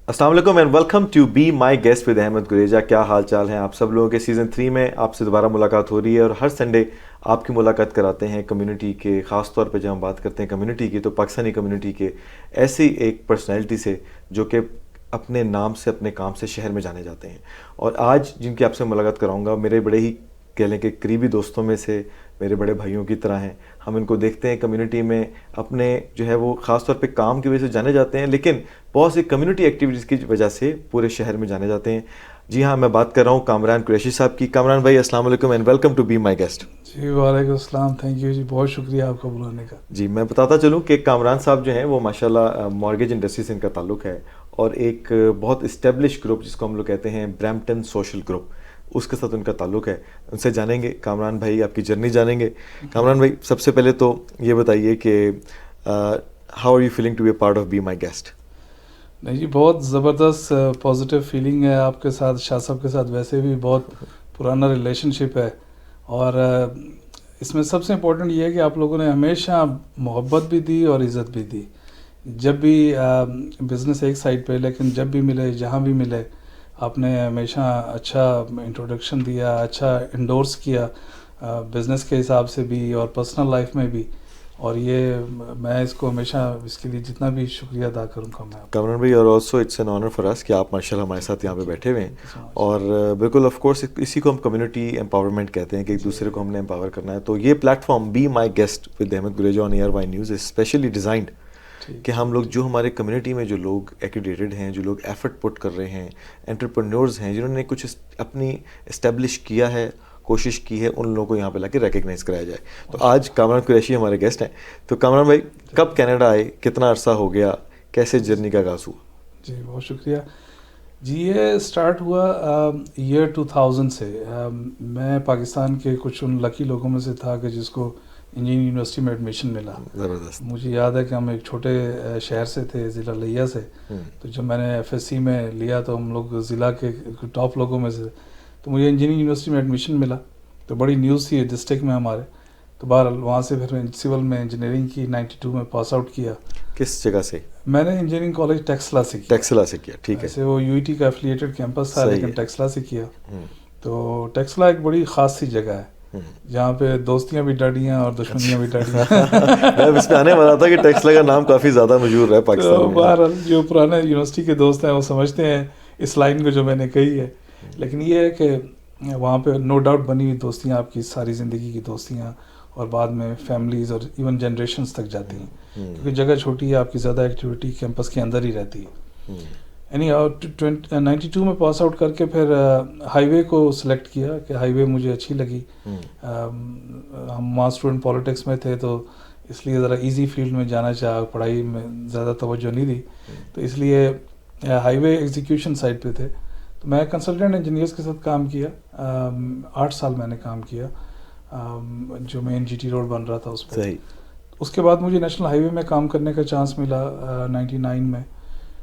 السلام علیکم and welcome to be my guest with Ahmed گریجا. کیا حال چال ہیں آپ سب لوگوں کے؟ سیزن 3 میں آپ سے دوبارہ ملاقات ہو رہی ہے اور ہر سنڈے آپ کی ملاقات کراتے ہیں کمیونٹی کے، خاص طور پہ جب ہم بات کرتے ہیں کمیونٹی کی تو پاکستانی کمیونٹی کے ایسی ایک پرسنالٹی سے جو کہ اپنے نام سے، اپنے کام سے شہر میں جانے جاتے ہیں. اور آج جن کی آپ سے ملاقات کراؤں گا میرے بڑے ہی کہہ لیں کہ قریبی دوستوں میں سے، میرے بڑے بھائیوں کی طرح ہیں. ہم ان کو دیکھتے ہیں کمیونٹی میں اپنے جو ہے وہ خاص طور پہ کام کی وجہ سے جانے جاتے ہیں، لیکن بہت سی کمیونٹی ایکٹیویٹیز کی وجہ سے پورے شہر میں جانے جاتے ہیں. جی ہاں، میں بات کر رہا ہوں کامران قریشی صاحب کی. کامران بھائی السلام علیکم and welcome to be my guest. جی وعلیکم السلام، تھینک یو جی، بہت شکریہ آپ کا بلانے کا. جی میں بتاتا چلوں کہ کامران صاحب جو ہیں وہ ماشاءاللہ مارگیج انڈسٹری سے ان کا تعلق ہے، اور ایک بہت اسٹیبلش گروپ جس کو ہم لوگ کہتے ہیں برمپٹن سوشل گروپ، اس کے ساتھ ان کا تعلق ہے. ان سے جانیں گے کامران بھائی، آپ کی جرنی جانیں گے. کامران بھائی سب سے پہلے تو یہ بتائیے کہ how are you feeling to be a part of Be my Guest? نہیں جی، بہت زبردست پازیٹیو فیلنگ ہے آپ کے ساتھ. شاہ صاحب کے ساتھ ویسے بھی بہت پرانا ریلیشن شپ ہے، اور اس میں سب سے امپورٹنٹ یہ ہے کہ آپ لوگوں نے ہمیشہ محبت بھی دی اور عزت بھی دی. جب بھی بزنس ایک سائڈ پہ، لیکن جب بھی ملے، جہاں بھی ملے، آپ نے ہمیشہ اچھا انٹروڈکشن دیا، اچھا انڈورس کیا بزنس کے حساب سے بھی اور پرسنل لائف میں بھی. اور یہ میں اس کو ہمیشہ اس کے لیے جتنا بھی شکریہ ادا کروں گا میں. کامران بھائی، اور also it's an honour for us کہ آپ ماشاءاللہ ہمارے ساتھ یہاں پہ بیٹھے ہوئے ہیں. اور بالکل آف کورس اسی کو ہم کمیونٹی امپاورمنٹ کہتے ہیں کہ ایک دوسرے کو ہم نے امپاور کرنا ہے. تو یہ platform be my guest with Ahmed گریجا on air Y news is specially designed کہ ہم لوگ جو ہمارے کمیونٹی میں جو لوگ ایکریڈیٹڈ ہیں، جو لوگ ایفرٹ پٹ کر رہے ہیں، انٹرپرینورز ہیں جنہوں نے کچھ اپنی اسٹیبلش کیا ہے، کوشش کی ہے، ان لوگوں کو یہاں پہ لا کے ریکگنائز کرایا جائے. تو آج کامران قریشی ہمارے گیسٹ ہیں. تو کامران بھائی کب کینیڈا آئے، کتنا عرصہ ہو گیا، کیسے جرنی کا آغاز ہوا؟ جی بہت شکریہ جی. یہ سٹارٹ ہوا ایئر 2000 سے. میں پاکستان کے کچھ ان لکی لوگوں میں سے تھا کہ جس کو انجینئرنگ یونیورسٹی میں ایڈمیشن ملا. زبردست. مجھے یاد ہے کہ ہم ایک چھوٹے شہر سے تھے، ضلع لیا سے. تو جب میں نے ایف ایس سی میں لیا تو ہم لوگ ضلع کے ٹاپ لوگوں میں سے، تو مجھے انجینئرنگ یونیورسٹی میں ایڈمیشن ملا. تو بڑی نیوز تھی ڈسٹرکٹ میں ہمارے. تو بہرحال وہاں سے پھر سول میں انجینئرنگ کی 92 میں پاس آؤٹ کیا. کس جگہ سے؟ میں نے انجینئرنگ کالج ٹیکسلا سے کیا. ٹیکسلا سے کیا، ٹھیک ہے. ایسے وہ یو ای ٹی کا ایفیلیٹڈ کیمپس تھا، لیکن ٹیکسلا سے کیا. تو ٹیکسلا ایک بڑی خاص سی جگہ ہے جہاں پہ دوستیاں بھی ڈاڑی ہیں اور دشمنیاں بھی ڈاڑی ہیں. میں اس پہ آنے والا تھا کہ ٹیکسلا کا نام کافی زیادہ مشہور ہے پاکستان میں. بہرحال جو پرانے یونیورسٹی کے دوست ہیں وہ سمجھتے ہیں اس لائن کو جو میں نے کہی ہے. لیکن یہ ہے کہ وہاں پہ نو ڈاؤٹ بنی ہوئی دوستیاں، آپ کی ساری زندگی کی دوستیاں، اور بعد میں فیملیز اور ایون جنریشنز تک جاتی ہیں، کیونکہ جگہ چھوٹی ہے، آپ کی زیادہ ایکٹیویٹی کیمپس کے اندر ہی رہتی ہے. یعنی 92 میں پاس آؤٹ کر کے پھر ہائی وے کو سلیکٹ کیا کہ ہائی وے مجھے اچھی لگی. ہم وہاں اسٹوڈنٹ پالیٹکس میں تھے تو اس لیے ذرا ایزی فیلڈ میں جانا چاہا، پڑھائی میں زیادہ توجہ نہیں دی، تو اس لیے ہائی وے ایگزیکیوشن سائٹ پہ تھے. تو میں کنسلٹنٹ انجینئرس کے ساتھ کام کیا. 8 سال میں نے کام کیا جو مین جی ٹی روڈ بن رہا تھا اس پہ. اس کے بعد مجھے نیشنل ہائی وے میں کام کرنے کا چانس ملا 99 میں.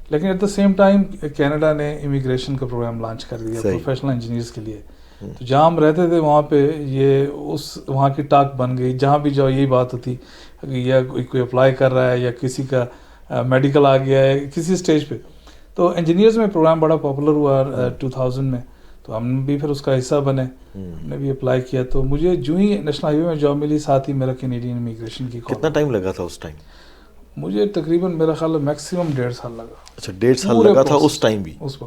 لیکن at the same time Canada نے امیگریشن کا پروگرام لانچ کر دیا پروفیشنل انجینئرس کے لیے. تو جہاں ہم رہتے تھے وہاں پہ یہ وہاں کی ٹاک بن گئی، جہاں بھی جاؤ یہی بات ہوتی کہ یا کوئی اپلائی کر رہا ہے یا کسی کا میڈیکل آ گیا ہے کسی اسٹیج پہ. تو انجینئرز میں پروگرام بڑا پاپولر ہوا 2000 میں، تو ہم بھی پھر اس کا حصہ بنے، ہم نے بھی اپلائی کیا. تو مجھے جو ہی نیشنل ہائی وے میں جاب ملی، ساتھ ہی میرا کینیڈین امیگریشن کی. کتنا ٹائم لگا تھا اس ٹائم؟ مجھے تقریباً میرا خیال ہے میکسیمم 1.5 سال لگا. اچھا 1.5 سال لگا تھا اس ٹائم بھی؟ اس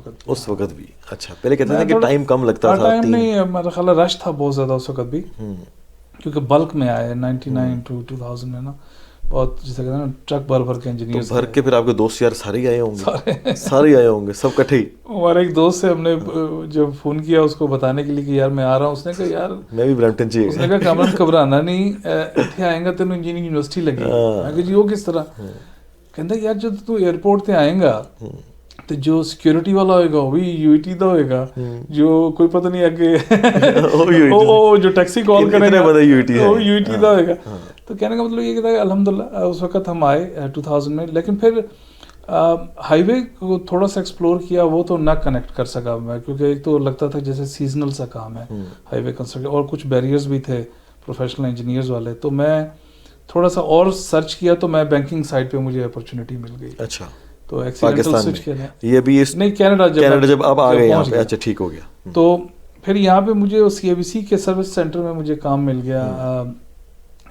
وقت بھی. اچھا پہلے کہتے تھے کہ ٹائم کم لگتا تھا. ٹائم نہیں، میرا خیال ہے رش تھا بہت زیادہ اس وقت بھی، کیونکہ بلک میں آئے 99 to 2000 میں نا، بہت جیسے کہتے ہیں نا ٹرک بھر کے انجینئر بھر کے. پھر آپ کے دوست یار سارے ہی آئے ہوں گے؟ سارے آئے ہوں گے سب کٹھے ہی؟ ہمارے ایک دوست سے ہم نے جب فون کیا اس کو بتانے کے لیے کہ یار میں آ رہا ہوں، اس نے کہا یار میں بھی برمپٹن چاہیے. اس نے کہا کامران گھبرانا نہیں، اتنے آئیں گا تینوں انجینئرنگ یونیورسٹی لگی. میں کہا جی وہ کس طرح؟ کہتا یار جب تو ایئرپورٹ تے آئیں گا تو جو سیکیورٹی والا ہوئے گا وہ بھی یو ای ٹی دا ہوئے گا، جو کوئی پتہ نہیں آگے جو ٹیکسی کال کرے گا وہ یو ای ٹی دا ہوئے گا. تو کہنے کا مطلب یہ کہ الحمدللہ اس وقت ہم آئے 2000 میں. لیکن پھر ہائی وے کو تھوڑا سا ایکسپلور کیا، وہ تو نہ کنیکٹ کر سکا میں، کیونکہ ایک تو لگتا تھا جیسے سیزنل سا کام ہے ہائی وے کنسٹرکشن، اور کچھ بیریئرز بھی تھے پروفیشنل انجینئرز والے. تو میں تھوڑا سا اور سرچ کیا تو میں بینکنگ سائڈ پہ مجھے اپرچونیٹی مل گئی. اچھا, تو ایکسیڈنٹل سوئچ کیا یہ بھی نہیں کینیڈا جب اب آ گئے یہاں پہ. اچھا ٹھیک ہو گیا. تو پھر یہاں پہ مجھے CIBC کے سروس سینٹر میں مجھے کام مل گیا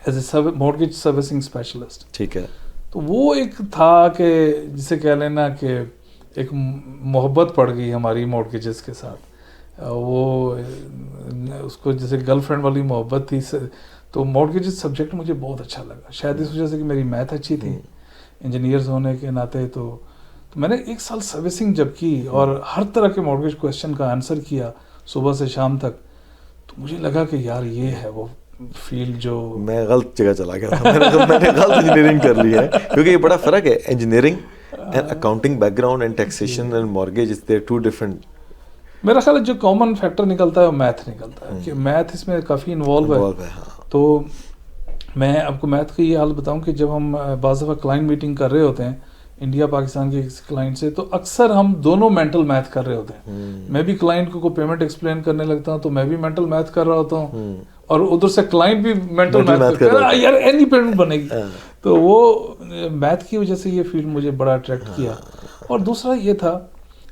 as a mortgage servicing specialist. ٹھیک ہے. تو وہ ایک تھا کہ جسے کہہ لینا کہ ایک محبت پڑ گئی ہماری مورگیجز کے ساتھ. وہ اس کو جیسے گرل فرینڈ والی محبت تھی. تو مورگیجز سبجیکٹ مجھے بہت اچھا لگا, شاید اس وجہ سے کہ میری میتھ اچھی تھی انجینئرز ہونے کے ناطے. تو میں نے 1 سال سروسنگ جب کی اور ہر طرح کے مورگیج کویسچن کا آنسر کیا صبح سے شام تک, تو مجھے لگا کہ یار یہ ہے وہ فیلڈ جو میں غلط جگہ چلا گیا تھا. میں نے غلط انجینئرنگ کر لی ہے, کیونکہ یہ بڑا فرق ہے engineering and accounting back ground and taxation and mortgage is there 2 different. میرا خیال ہے جو کامن فیکٹر نکلتا ہے وہ میتھ نکلتا ہے کہ میتھ اس میں کافی انوالو ہے. تو میں آپ کو میتھ کا یہ حال بتاؤں کہ جب ہم بعض دفعہ کلائنٹ میٹنگ کر رہے ہوتے ہیں انڈیا پاکستان کے کسی کلائنٹ سے, تو اکثر ہم دونوں مینٹل میتھ کر رہے ہوتے ہیں. میں بھی کلائنٹ کو پیمنٹ ایکسپلین کرنے لگتا ہوں تو میں بھی مینٹل میتھ کر رہا ہوتا ہوں, اور ادھر سے کلائنٹ بھی مینٹل میتھ کر رہا ہے یار اینی پیمنٹ بنے گی. تو وہ میتھ کی وجہ سے یہ فیلڈ مجھے بڑا اٹریکٹ کیا. اور دوسرا یہ تھا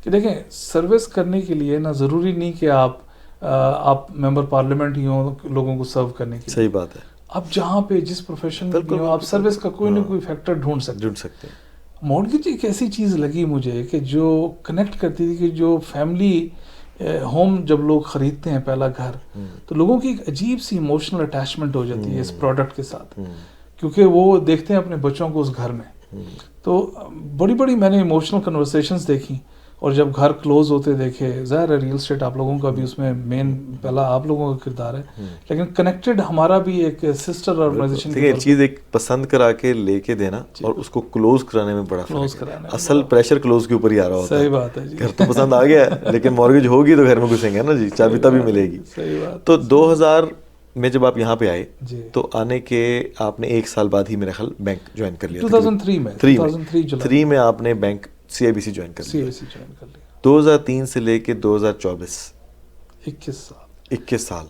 کہ دیکھیں سروس کرنے کے لیے نا ضروری نہیں کہ آپ ممبر پارلیمنٹ ہی ہوں لوگوں کو سرو کرنے کی. صحیح بات ہے. آپ جہاں پہ جس پروفیشن میں ہو آپ سروس کا کوئی نہ کوئی فیکٹر ڈھونڈ سکتے ہیں. مورگیج ایک ایسی چیز لگی مجھے کہ جو کنیکٹ کرتی تھی کہ جو فیملی ہوم جب لوگ خریدتے ہیں پہلا گھر, تو لوگوں کی ایک عجیب سی ایموشنل اٹیچمنٹ ہو جاتی ہے اس پروڈکٹ کے ساتھ, کیونکہ وہ دیکھتے ہیں اپنے بچوں کو اس گھر میں. تو بڑی بڑی میں نے ایموشنل کنورسیشنز دیکھی, اور جب گھر کلوز ہوتے دیکھے, ظاہر ہے ریل اسٹیٹ آپ لوگوں کا بھی اس میں مین پہلا آپ لوگوں کا کردار ہے, لیکن کنیکٹڈ ہمارا بھی ایک سسٹر آرگنائزیشن کی چیز ایک پسند کرا کے لے کے دینا اور اس کو کلوز کرانے میں بڑا فرق ہے. اصل پریشر کلوز کے اوپر ہی آ رہا ہوتا ہے. صحیح بات ہے. گھر تو پسند آ گیا لیکن مورگیج ہوگی تو گھر میں گھسیں گے نا جی, چابی تبھی ملے گی. صحیح بات. تو 2000 میں جب آپ یہاں پہ آئے تو آنے کے آپ نے 1 سال بعد ہی میرا خیال بینک جوائن کر لیا. 2003 میں آپ نے بینک CIBC جوائن کر لیا. 2003 سے لے کے 2024 21 سال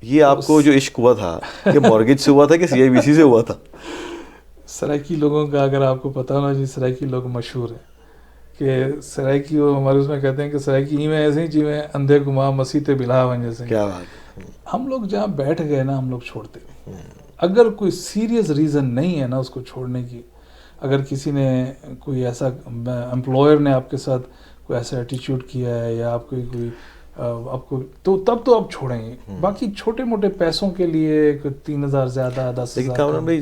یہ آپ کو جو عشق ہوا تھا یہ مورگیج سے ہوا تھا کہ CIBC سے ہوا تھا؟ سرائکی لوگوں کا اگر آپ کو پتہ ہونا جی, سرائکی لوگ مشہور ہیں کہ سرائکی وہ ہمارے اس میں کہتے ہیں کہ سرائکی ہی میں ایسے ہی چیزیں اندھے گما مسیح بلا بن جیسے. کیا بات ہے. ہم لوگ جہاں بیٹھ گئے نا ہم لوگ چھوڑتے ہیں, اگر کوئی سیریس ریزن نہیں ہے نا اس کو چھوڑنے کی, اگر کسی نے کوئی ایسا امپلائر نے آپ کے ساتھ کوئی ایسا ایٹیچیوڈ کیا ہے یا آپ کو تو تب تو آپ چھوڑیں گے. باقی چھوٹے موٹے پیسوں کے لیے 3,000 زیادہ 10,000. لیکن کامران بھائی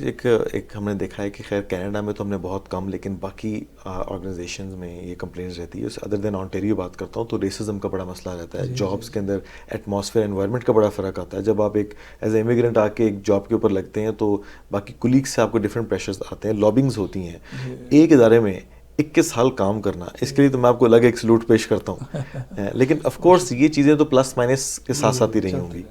ایک ہم نے دیکھا ہے کہ خیر کینیڈا میں تو ہم نے بہت کم, لیکن باقی آرگنائزیشنز میں یہ کمپلینس رہتی ہے. ادر دین آنٹیریو بات کرتا ہوں تو ریسزم کا بڑا مسئلہ رہتا ہے. جابس کے اندر ایٹماسفیئر انوائرمنٹ کا بڑا فرق آتا ہے. جب آپ ایک ایز اے امیگرینٹ آ کے ایک جاب کے اوپر لگتے ہیں تو باقی کولیگس سے آپ کو ڈفرینٹ پریشرز آتے ہیں, لابنگز ہوتی ہیں. ایک ادارے میں 21 سال کام کرنا, اس کے لیے تو میں آپ کو الگ ایک سلوٹ پیش کرتا ہوں. لیکن آف کورس یہ چیزیں تو پلس مائنس کے ساتھ ساتھ ہی رہی ہوں گی,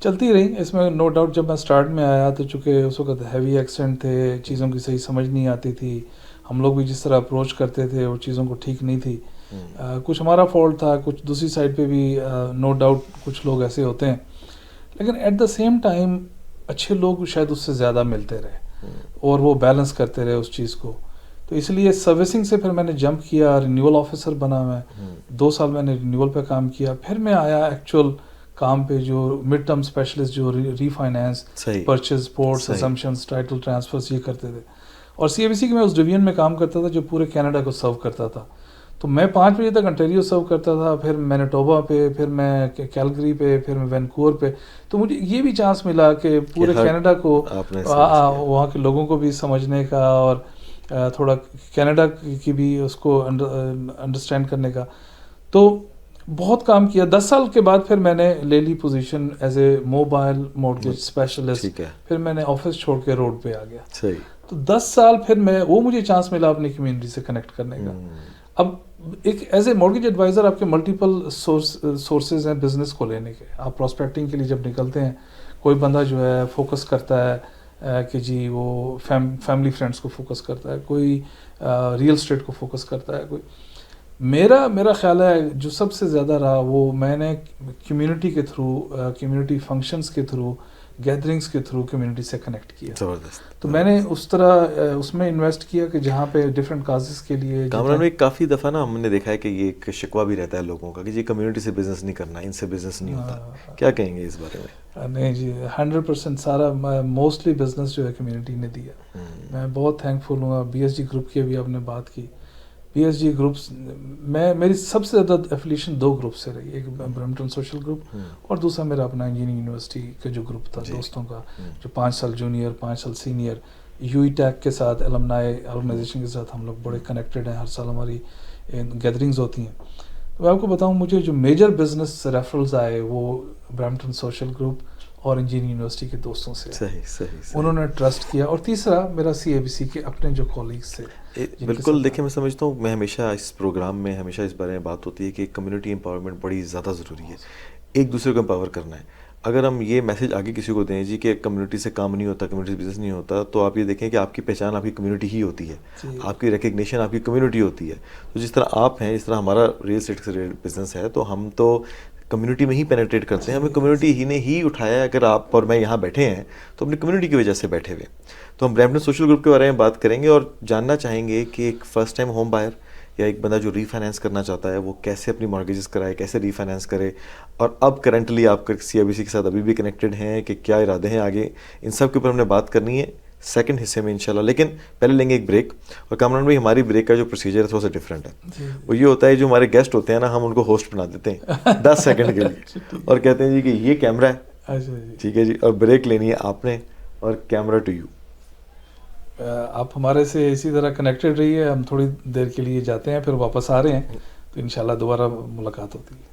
چلتی رہی اس میں نو ڈاؤٹ. جب میں اسٹارٹ میں آیا تو چونکہ اس وقت ہیوی ایکسینٹ تھے, چیزوں کی صحیح سمجھ نہیں آتی تھی, ہم لوگ بھی جس طرح اپروچ کرتے تھے وہ چیزوں کو ٹھیک نہیں تھی. کچھ ہمارا فالٹ تھا, کچھ دوسری سائڈ پہ بھی نو ڈاؤٹ کچھ لوگ ایسے ہوتے ہیں, لیکن ایٹ دا سیم ٹائم اچھے لوگ شاید اس سے زیادہ ملتے رہے اور وہ بیلنس کرتے رہے اس چیز کو. تو اس لیے سروسنگ سے پھر میں نے جمپ کیا, رینیول آفیسر بنا. میں 2 سال میں نے رینیول پہ کام کیا. پھر میں آیا ایکچوئل کام پہ جو مڈ ٹرم اسپیشلسٹ جو refinance, purchase, ports, assumptions, title transfers یہ کرتے تھے. اور CIBC کے میں اس ڈویژن میں کام کرتا تھا جو پورے کینیڈا کو سرو کرتا تھا. تو میں 5 بجے تک انٹیریو سرو کرتا تھا, پھر مینیٹوبا پہ, پھر میں کیلگری پہ, پھر میں وینکوور پہ. تو مجھے یہ بھی چانس ملا کہ پورے کینیڈا کو وہاں کے لوگوں کو بھی سمجھنے کا اور تھوڑا کینیڈا کی بھی اس کو انڈرسٹینڈ کرنے کا. تو بہت کام کیا. 10 سال کے بعد پھر میں نے لے لی position as a mobile mortgage specialist. پھر میں نے آفس چھوڑ کے روڈ پہ آ گیا. تو 10 سال پھر مجھے چانس ملا اپنی کمیونٹی سے کنیکٹ کرنے کا. اب ایک ایز اے مورگیج ایڈوائزر آپ کے ملٹیپل سورسز ہیں بزنس کو لینے کے. آپ پراسپیکٹنگ کے لیے جب نکلتے ہیں, کوئی بندہ جو ہے فوکس کرتا ہے کہ جی وہ فیملی فرینڈس کو فوکس کرتا ہے, کوئی ریئل اسٹیٹ کو فوکس کرتا ہے, کوئی. میرا خیال ہے جو سب سے زیادہ رہا وہ میں نے کمیونٹی کے تھرو، کمیونٹی فنکشنز کے تھرو، گیدرنگز کے تھرو کمیونٹی سے کنیکٹ کیا. زبردست. تو میں نے اس طرح اس میں انویسٹ کیا کہ جہاں پہ ڈفرینٹ کازز کے لیے. کامران بھائی کافی دفعہ نا ہم نے دیکھا ہے کہ یہ ایک شکوہ بھی رہتا ہے لوگوں کا کہ جی کمیونٹی سے بزنس نہیں کرنا، ان سے بزنس نہیں ہوتا. کیا کہیں گے اس بارے میں؟ نہیں جی 100% سارا موسٹلی بزنس جو ہے کمیونٹی نے دیا. میں بہت تھینک فل ہوں. بی ایس جی گروپ کی ابھی آپ نے بات کی. بی ایس جی گروپس میری سب سے زیادہ ایفیلیشن 2 گروپ سے رہی. ایک برمپٹن سوشل گروپ اور دوسرا میرا اپنا انجینئرنگ یونیورسٹی کا جو گروپ تھا دوستوں کا، جو 5 سال جونیئر 5 سال سینئر. یو ای ٹیک کے ساتھ الومنائی آرگنائزیشن کے ساتھ ہم لوگ بڑے کنیکٹڈ ہیں. ہر سال ہماری گیدرنگز ہوتی ہیں. تو میں آپ کو بتاؤں مجھے جو میجر بزنس ریفرلز آئے وہ برمپٹن سوشل گروپ اور انجینئرنگ یونیورسٹی کے دوستوں سے. صحیح. انہوں نے ٹرسٹ کیا. اور تیسرا میرا سی اے بی سی کے اپنے جو کالیگس تھے. بالکل. دیکھیں میں سمجھتا ہوں، میں ہمیشہ اس پروگرام میں ہمیشہ اس بارے میں بات ہوتی ہے کہ کمیونٹی امپاورمنٹ بڑی زیادہ ضروری ہے. ایک دوسرے کو امپاور کرنا ہے. اگر ہم یہ میسج آگے کسی کو دیں جی کہ کمیونٹی سے کام نہیں ہوتا، کمیونٹی سے بزنس نہیں ہوتا، تو آپ یہ دیکھیں کہ آپ کی پہچان آپ کی کمیونٹی ہی ہوتی ہے، آپ کی ریکگنیشن آپ کی کمیونٹی ہوتی ہے. تو جس طرح آپ ہیں، جس طرح ہمارا ریل اسٹیٹ سے بزنس ہے، تو ہم تو کمیونٹی میں ہی پینیٹریٹ کرتے ہیں. ہمیں کمیونٹی ہی نے ہی اٹھایا ہے. اگر آپ اور میں یہاں بیٹھے ہیں تو اپنی کمیونٹی کی وجہ سے بیٹھے ہوئے. تو ہم برمپٹن سوشل گروپ کے بارے میں بات کریں گے اور جاننا چاہیں گے کہ ایک فرسٹ ٹائم ہوم بائر یا ایک بندہ جو ری فائنینس کرنا چاہتا ہے وہ کیسے اپنی مارگیجز کرائے، کیسے ری فائنینس کرے، اور اب کرنٹلی آپ کا سی آئی بی سی کے ساتھ ابھی بھی کنیکٹڈ ہیں کہ کیا ارادے ہیں آگے. ان سب کے اوپر ہم نے بات کرنی ہے سیکنڈ حصے میں انشاءاللہ. لیکن پہلے لیں گے ایک بریک. اور کامران بھائی ہماری بریک کا جو پروسیجر ہے تھوڑا سا ڈفرینٹ ہے. وہ یہ ہوتا ہے جو ہمارے گیسٹ ہوتے ہیں نا، ہم ان کو ہوسٹ بنا دیتے ہیں 10 سیکنڈ کے لیے اور کہتے ہیں جی کہ یہ کیمرہ ہے، ٹھیک ہے جی، اور بریک لینی ہے آپ نے، اور کیمرہ ٹو یو. آپ ہمارے سے اسی طرح کنیکٹڈ رہیے. ہم تھوڑی دیر کے لیے جاتے ہیں، پھر واپس آ رہے ہیں تو انشاءاللہ دوبارہ ملاقات ہوتی ہے.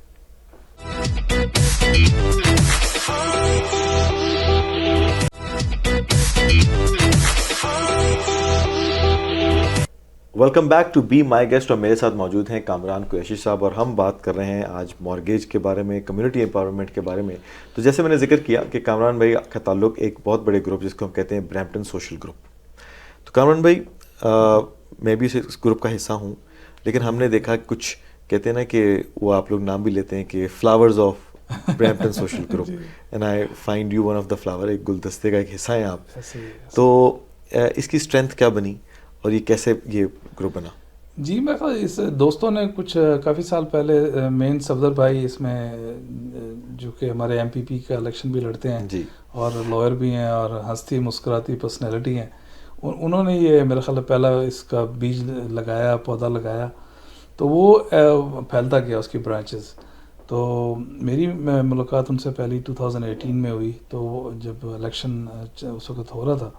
Welcome back to be my Guest. اور میرے ساتھ موجود ہیں کامران قریشی صاحب، اور ہم بات کر رہے ہیں آج مارگیج کے بارے میں، کمیونٹی امپاورمنٹ کے بارے میں. تو جیسے میں نے ذکر کیا کہ کامران بھائی کا تعلق ایک بہت بڑے گروپ جس کو ہم کہتے ہیں برمپٹن سوشل گروپ. تو کامران بھائی میں بھی اس گروپ کا حصہ ہوں، لیکن ہم نے دیکھا کچھ کہتے ہیں نا کہ وہ آپ لوگ نام بھی لیتے ہیں کہ flowers of Brampton social group, and I find you one of the flower. ایک گلدستے کا ایک حصہ ہیں آپ. تو اس کی اسٹرینتھ کیا بنی اور یہ کیسے یہ گروپ بنا؟ جی میں اس دوستوں نے کچھ کافی سال پہلے مین صفدر بھائی اس میں جو کہ ہمارے ایم پی پی کا الیکشن بھی لڑتے ہیں جی، اور لائر بھی ہیں اور ہنستی مسکراتی پرسنالٹی ہیں، انہوں نے یہ میرا خیال ہے پہلا اس کا بیج لگایا، پودا لگایا، تو وہ پھیلتا گیا اس کی برانچز. تو میری ملاقات ان سے پہلی 2018 میں ہوئی. تو جب الیکشن اس وقت ہو رہا تھا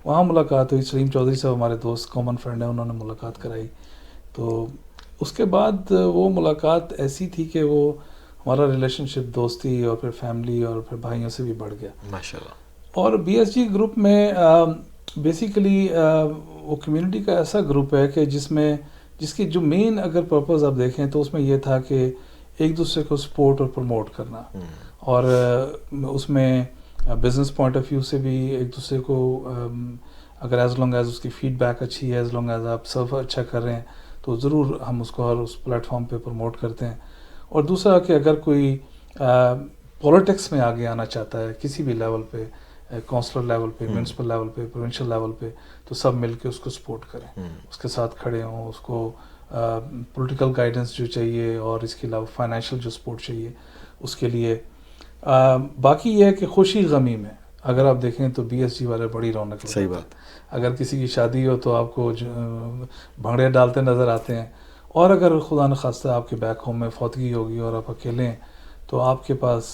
وہاں ملاقات ہوئی. سلیم چودھری صاحب ہمارے دوست کامن فرینڈ ہیں، انہوں نے ملاقات کرائی. تو اس کے بعد وہ ملاقات ایسی تھی کہ وہ ہمارا ریلیشن شپ دوستی اور پھر فیملی اور پھر بھائیوں سے بھی بڑھ گیا ماشاءاللہ. اور بی ایس جی گروپ میں بیسیکلی وہ کمیونٹی کا ایسا گروپ ہے کہ جس کی جو مین اگر پرپز آپ دیکھیں تو اس میں یہ تھا کہ ایک دوسرے کو سپورٹ اور پروموٹ کرنا، اور اس میں بزنس پوائنٹ آف ویو سے بھی ایک دوسرے کو اگر ایز لانگ ایز اس کی فیڈ بیک اچھی ہے، ایز لانگ ایز آپ سرو اچھا کر رہے ہیں تو ضرور ہم اس کو ہر اس پلیٹ فارم پہ پروموٹ کرتے ہیں. اور دوسرا کہ اگر کوئی پولیٹکس میں آگے آنا چاہتا ہے کسی بھی لیول پہ، کونسلر لیول پہ، میونسپل لیول پہ، پروونشل لیول پہ، تو سب مل کے اس کو سپورٹ کریں، اس کے ساتھ کھڑے ہوں، اس کو پولیٹیکل گائیڈنس جو چاہیے اور اس کے علاوہ فائنینشیل جو سپورٹ چاہیے اس کے لیے. باقی یہ ہے کہ خوشی غمی میں اگر آپ دیکھیں تو بی ایس جی والے بڑی رونق. صحیح بات. اگر کسی کی شادی ہو تو آپ کو بھنگڑے ڈالتے نظر آتے ہیں، اور اگر خدا نخواستہ آپ کے بیک ہوم میں فوتگی ہوگی اور آپ اکیلے ہیں تو آپ کے پاس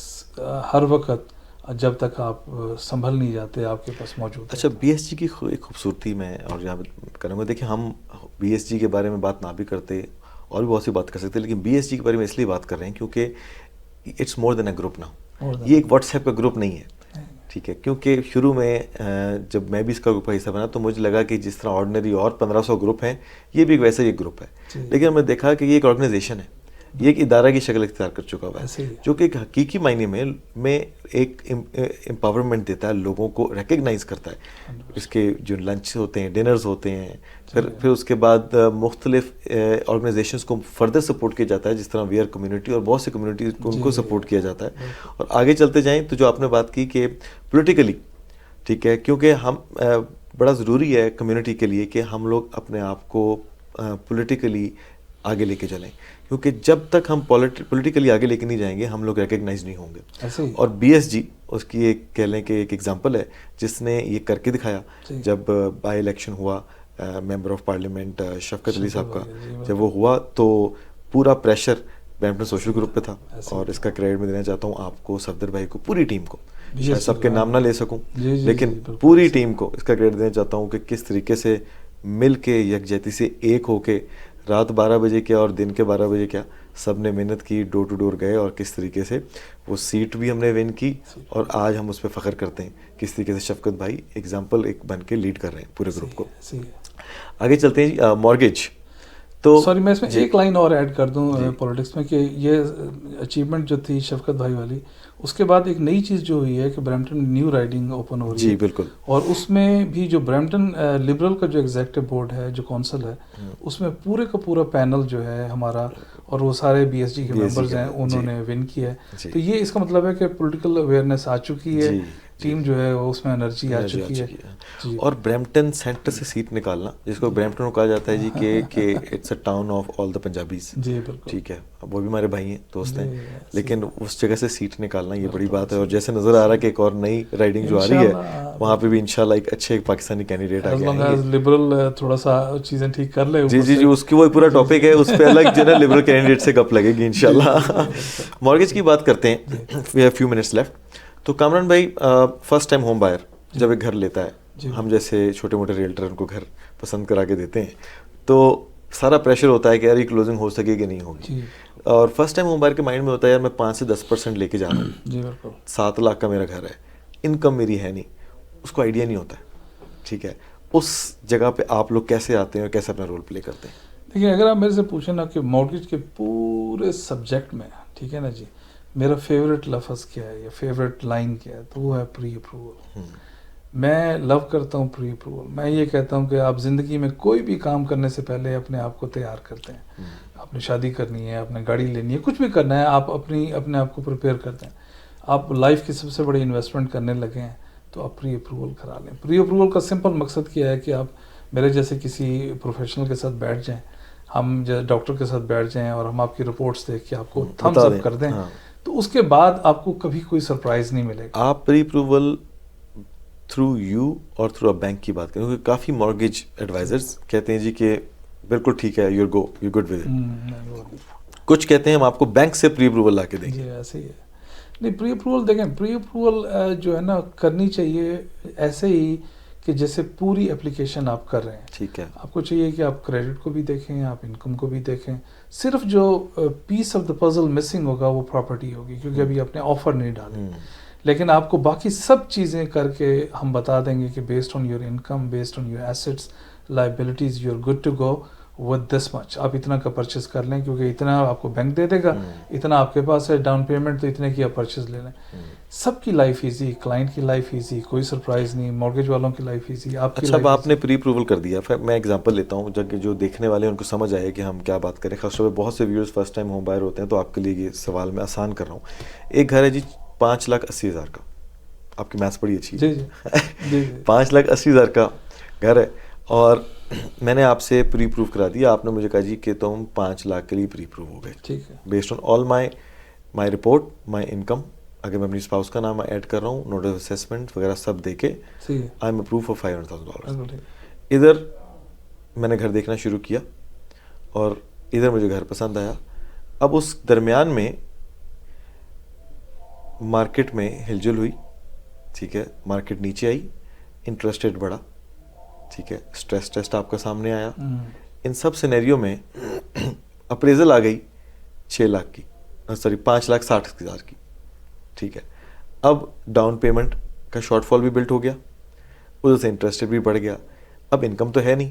ہر وقت جب تک آپ سنبھل نہیں جاتے آپ کے پاس موجود ہے. اچھا، بی ایس جی کی ایک خوبصورتی میں اور یہاں کروں گا، دیکھیں ہم بی ایس جی کے بارے میں بات نہ بھی کرتے اور بھی بہت سی بات کر سکتے، لیکن بی ایس جی کے بارے میں اس لیے بات کر رہے ہیں کیونکہ it's more than a group now. یہ ایک واٹس ایپ کا گروپ نہیں ہے، ٹھیک ہے. کیونکہ شروع میں جب میں بھی اس کا گروپ کا حصہ بنا تو مجھے لگا کہ جس طرح آرڈنری اور 1500 گروپ ہیں، یہ بھی ویسا ہی ایک گروپ ہے. لیکن ہم نے دیکھا کہ یہ ایک آرگنائزیشن ہے. یہ ایک ادارہ کی شکل اختیار کر چکا ہوا ایسے ہے ہی ہے. جو کہ ایک حقیقی معنی میں ایک امپاورمنٹ دیتا ہے, لوگوں کو ریکگنائز کرتا ہے. اس کے جو لنچ ہوتے ہیں, ڈنرز ہوتے ہیں, پھر اس کے بعد مختلف آرگنائزیشنس کو فردر سپورٹ کیا جاتا ہے, جس طرح ویئر کمیونٹی اور بہت سی کمیونٹیز کو ان کو سپورٹ کیا جاتا ہے. اور آگے چلتے جائیں تو جو آپ نے بات کی کہ پولیٹیکلی, ٹھیک ہے, کیونکہ ہم بڑا ضروری ہے کمیونٹی کے لیے کہ ہم لوگ اپنے آپ کو پولیٹیکلی آگے لے کے چلیں, کیونکہ جب تک ہم پولیٹیکلی آگے لے کے نہیں جائیں گے ہم لوگ ریکگنائز نہیں ہوں گے. اور بی ایس جی اس کی ایک کہہ لیں کہ ایک ایگزامپل ہے جس نے یہ کر کے دکھایا. جب بائی الیکشن ہوا ممبر آف پارلیمنٹ شفقت علی صاحب کا, جب وہ ہوا تو پورا پریشر برمپٹن سوشل گروپ پہ تھا, اور اس کا کریڈٹ میں دینا چاہتا ہوں آپ کو, صفدر بھائی کو, پوری ٹیم کو, شاید سب کے نام نہ لے سکوں لیکن پوری ٹیم کو اس کا کریڈٹ دینا چاہتا ہوں کہ کس طریقے سے مل کے یکجہتی سے ایک ہو کے رات 12 بجے کیا اور دن کے 12 بجے کیا سب نے محنت کی, ڈور ٹو ڈور گئے, اور کس طریقے سے وہ سیٹ بھی ہم نے ون کی, اور آج ہم اس پہ فخر کرتے ہیں کس طریقے سے شفقت بھائی ایگزامپل ایک بن کے لیڈ کر رہے ہیں پورے گروپ کو. آگے چلتے ہیں مارگیج. تو سوری میں اس میں ایک لائن اور ایڈ کر دوں پولیٹکس میں کہ یہ اچیومنٹ جو تھی شفقت بھائی والی, اس کے بعد ایک نئی چیز جو ہوئی ہے کہ برمپٹن میں نیو رائڈنگ اوپن ہو رہی ہے. جی بالکل. اور اس میں بھی جو برمپٹن لبرل کا جو ایگزیکٹو بورڈ ہے, جو کونسل ہے, اس میں پورے کا پورا پینل جو ہے ہمارا, اور وہ سارے بی ایس جی کے ممبرز ہیں, انہوں نے ون کیا ہے. تو یہ اس کا مطلب ہے کہ پولیٹیکل اویئرنیس آ چکی ہے, ٹیم جو ہے اس میں انرجی آ چکی ہے. اور برمپٹن سینٹر سے سیٹ نکالنا, جس کو برمپٹن کو کہا جاتا ہے جی کہ it's a town of all the Punjabis, جی بالکل, ٹھیک ہے, وہ بھی ہمارے بھائی ہیں, دوست ہیں, لیکن اس جگہ سے سیٹ نکالنا یہ بڑی بات ہے. اور جیسے نظر آ رہا ہے کہ ایک اور نئی رائڈنگ جو آ رہی ہے وہاں پہ بھی انشاءاللہ ایک اچھے پاکستانی کینڈیڈیٹ آ گئے. لبرل تھوڑا سا چیزیں ٹھیک کر لے. جی جی جی, اس کی وہ پورا ٹاپک ہے, اس پہ الگ جو ہے لبرل کینڈیڈیٹ سے گپ لگے گی انشاءاللہ. مارگیج کی بات کرتے ہیں, we have few minutes left. تو کامران بھائی, فرسٹ ٹائم ہوم بائر جب ایک گھر لیتا ہے, ہم جیسے چھوٹے موٹے ریلٹر ان کو گھر پسند کرا کے دیتے ہیں, تو سارا پریشر ہوتا ہے کہ یار یہ کلوزنگ ہو سکے کہ نہیں ہوگی. اور فرسٹ ٹائم ہوم بائر کے مائنڈ میں ہوتا ہے یار میں 5 سے 10% لے کے جا رہا ہوں, 7 لاکھ کا میرا گھر ہے, انکم میری ہے نہیں, اس کو آئیڈیا نہیں ہوتا ہے, ٹھیک ہے. اس جگہ پہ آپ لوگ کیسے آتے ہیں اور کیسے اپنا رول پلے کرتے ہیں؟ دیکھیے, اگر آپ میرے سے پوچھیں نا کہ مارگیج کے پورے سبجیکٹ میں, ٹھیک ہے نا جی, میرا فیوریٹ لفظ کیا ہے یا فیوریٹ لائن کیا ہے, تو وہ ہے پری اپروول. میں لو کرتا ہوں پری اپروول. میں یہ کہتا ہوں کہ آپ زندگی میں کوئی بھی کام کرنے سے پہلے اپنے آپ کو تیار کرتے ہیں. آپ نے شادی کرنی ہے, آپ نے گاڑی لینی ہے, کچھ بھی کرنا ہے, آپ اپنے آپ کو پریپیئر کرتے ہیں. آپ لائف کی سب سے بڑی انویسٹمنٹ کرنے لگے ہیں تو آپ پری اپروول کرا لیں. پری اپروول کا سمپل مقصد کیا ہے کہ آپ میرے جیسے کسی پروفیشنل کے ساتھ بیٹھ جائیں, ہم ڈاکٹر کے ساتھ بیٹھ جائیں, اور ہم آپ کی رپورٹس دیکھ کے آپ کو تھمز اپ کر دیں, تو اس کے بعد آپ کو کبھی کوئی سرپرائز نہیں ملے گا. آپ پری اپروول تھرو یو اور تھرو اے بینک کی بات کریں, کیونکہ کافی مارگیج ایڈوائزرز کہتے ہیں جی کہ بالکل ٹھیک ہے, یو گڈ ود اٹ. کچھ کہتے ہیں ہم آپ کو بینک سے پری اپروول لا کے دیں گے. جی ایسے ہی ہے. نہیں, پری اپروول دیکھیں, پری اپروول جو ہے نا کرنی چاہیے ایسے ہی کہ جیسے پوری اپلیکیشن آپ کر رہے ہیں. ٹھیک ہے, آپ کو چاہیے کہ آپ کریڈٹ کو بھی دیکھیں, آپ انکم کو بھی دیکھیں. صرف جو پیس آف دا پزل مسنگ ہوگا وہ پراپرٹی ہوگی, کیونکہ ابھی آپ نے آفر نہیں ڈالے. لیکن آپ کو باقی سب چیزیں کر کے ہم بتا دیں گے کہ based on your income, based on your assets, liabilities, you are good to go with this much. آپ اتنا کا پرچیز کر لیں, کیونکہ اتنا آپ کو بینک دے دے گا, اتنا آپ کے پاس ہے ڈاؤن پیمنٹ, تو اتنے کی آپ پرچیز لے لیں. سب کی لائف ایزی, کلائنٹ کی لائف ایزی, کوئی سرپرائز نہیں, مارگیج والوں کی لائف ایزی. اچھا, اب آپ نے پری اپروول کر دیا, میں ایگزامپل لیتا ہوں جب جو دیکھنے والے ہیں ان کو سمجھ آئے کہ ہم کیا بات کریں. خاص طور پہ بہت سے viewers first time home buyer ہوتے ہیں, تو آپ کے لیے یہ سوال میں آسان کر رہا ہوں. ایک گھر ہے جی 5,80,000 کا, آپ کی میتھس بڑی اچھی ہے, 5,80,000 کا گھر ہے, اور میں نے آپ سے پری اپروو کرا دیا. آپ نے مجھے کہا جی کہ تم 5 لاکھ کے لیے پری اپروو ہو گئے, ٹھیک ہے, based on all my report, my income. اگر میں اپنی اسپاؤس کا نام ایڈ کر رہا ہوں, نوٹ آف اسیسمنٹ وغیرہ سب دے کے آئی ایم اپروو فار $500,000. ادھر میں نے گھر دیکھنا شروع کیا, اور ادھر مجھے گھر پسند آیا. اب اس درمیان میں مارکیٹ میں ہلجل ہوئی, ٹھیک ہے, مارکیٹ نیچے آئی, انٹرسٹ ریٹ بڑھا, ٹھیک ہے, اسٹریس ٹیسٹ آپ کا سامنے آیا. ان سب سینیریو میں اپریزل آ گئی 6 لاکھ کی, سوری 5,60,000 کی, ٹھیک ہے. اب ڈاؤن پیمنٹ کا شارٹ فال بھی بلٹ ہو گیا, ادھر سے انٹرسٹ ریٹ بھی بڑھ گیا. اب انکم تو ہے نہیں,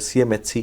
CMHC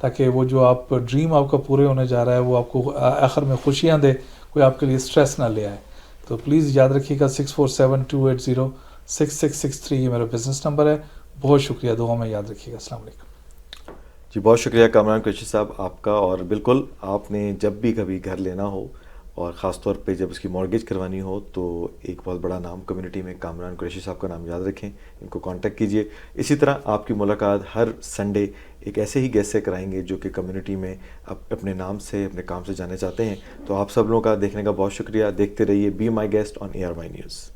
تاکہ وہ جو آپ ڈریم آپ کا پورے ہونے جا رہا ہے وہ آپ کو آخر میں خوشیاں دے, کوئی آپ کے لیے اسٹریس نہ لے آئے. تو پلیز یاد رکھیے گا 6472806663 یہ میرا بزنس نمبر ہے. بہت شکریہ, دعاؤں میں یاد رکھیے گا. السلام علیکم. جی بہت شکریہ کامران قریشی صاحب آپ کا. اور بالکل آپ نے جب بھی کبھی گھر لینا ہو اور خاص طور پہ جب اس کی مارگیج کروانی ہو تو ایک بہت بڑا نام کمیونٹی میں کامران قریشی صاحب کا نام یاد رکھیں, ان کو کانٹیکٹ کیجئے. اسی طرح آپ کی ملاقات ہر سنڈے ایک ایسے ہی گیسٹ سے کرائیں گے جو کہ کمیونٹی میں اپنے نام سے اپنے کام سے جانے چاہتے ہیں. تو آپ سب لوگوں کا دیکھنے کا بہت شکریہ. دیکھتے رہیے Be my Guest on ARY news.